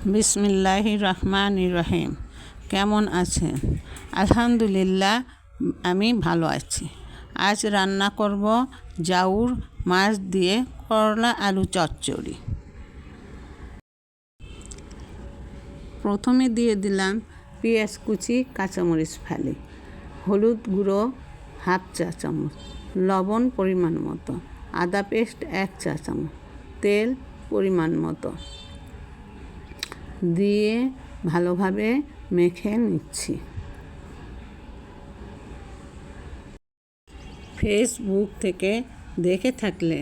বিসমিল্লাহির রহমানির রহিম। কেমন আছেন? আলহামদুলিল্লাহ, আমি ভালো আছি। আজ রান্না করব জাউর মাছ দিয়ে করলা আলু চচ্চড়ি। প্রথমে দিয়ে দিলাম পেঁয়াজ কুচি, কাঁচামরিচ ফালি, হলুদ গুঁড়ো হাফ চা চামচ, লবণ পরিমাণ মতো, আদা পেস্ট 1 চা চামচ, তেল পরিমাণ মতো দিয়ে ভালোভাবে মেখে নিচ্ছি। ফেসবুক থেকে দেখে থাকলে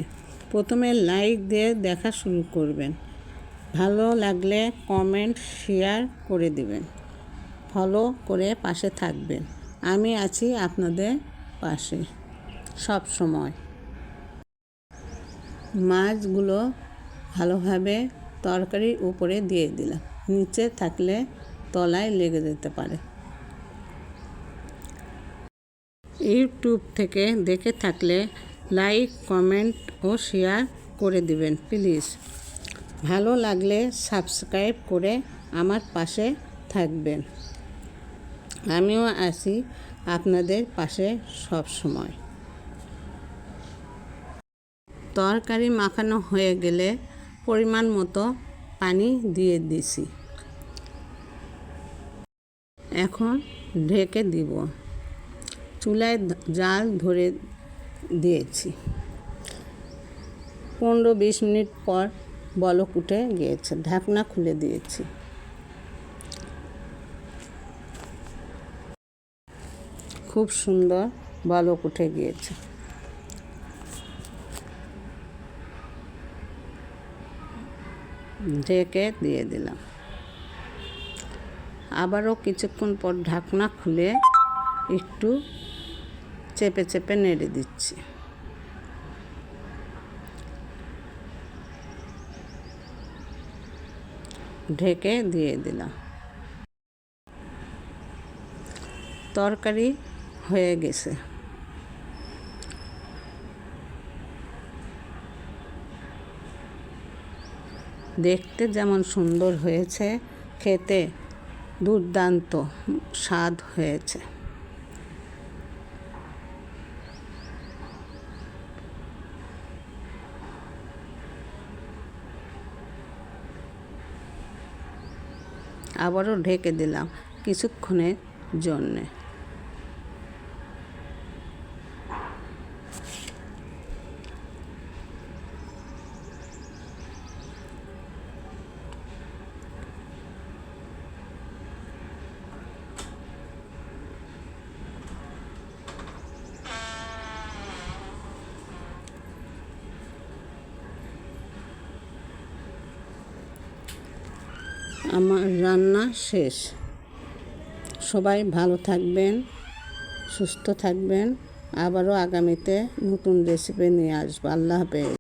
প্রথমে লাইক দিয়ে দেখা শুরু করবেন। ভালো লাগলে কমেন্ট শেয়ার করে দিবেন। ফলো করে পাশে থাকবেন। আমি আছি আপনাদের পাশে সব সময়। মাছগুলো ভালোভাবে তরকারির উপরে দিয়ে দিলাম। নিচে থাকলে তলায় লেগে যেতে পারে। ইউটিউব থেকে দেখে থাকলে লাইক, কমেন্ট ও শেয়ার করে দিবেন প্লিজ। ভালো লাগলে সাবস্ক্রাইব করে আমার পাশে থাকবেন। আমিও আছি আপনাদের পাশে সব সময়। তরকারি মাখানো হয়ে গেলে পরিমাণ মতো পানি দিয়ে দিছি। এখন ঢেকে দিব। চুলায় জাল ধরে দিয়েছি। 15-20 মিনিট পর বলক উঠে গিয়েছে। ঢাকনা খুলে দিয়েছি। খুব সুন্দর বলক উঠে গিয়েছে। ঢেকে দিয়ে দিলাম। আবারও কিছুক্ষণ পর ঢাকনা খুলে একটু চেপে চেপে নেড়ে দিচ্ছি। ঢেকে দিয়ে দিলাম। তরকারি হয়ে গেছে। দেখতে যেমন সুন্দর হয়েছে, খেতে দুর্দান্ত স্বাদ হয়েছে। আবারও ঢেকে দিলাম কিছুক্ষণের জন্যে। আমার রান্না শেষ। সবাই ভালো থাকবেন, সুস্থ থাকবেন। আবারও আগামীতে নতুন রেসিপি নিয়ে আসবো। আল্লাহ হাফেজ।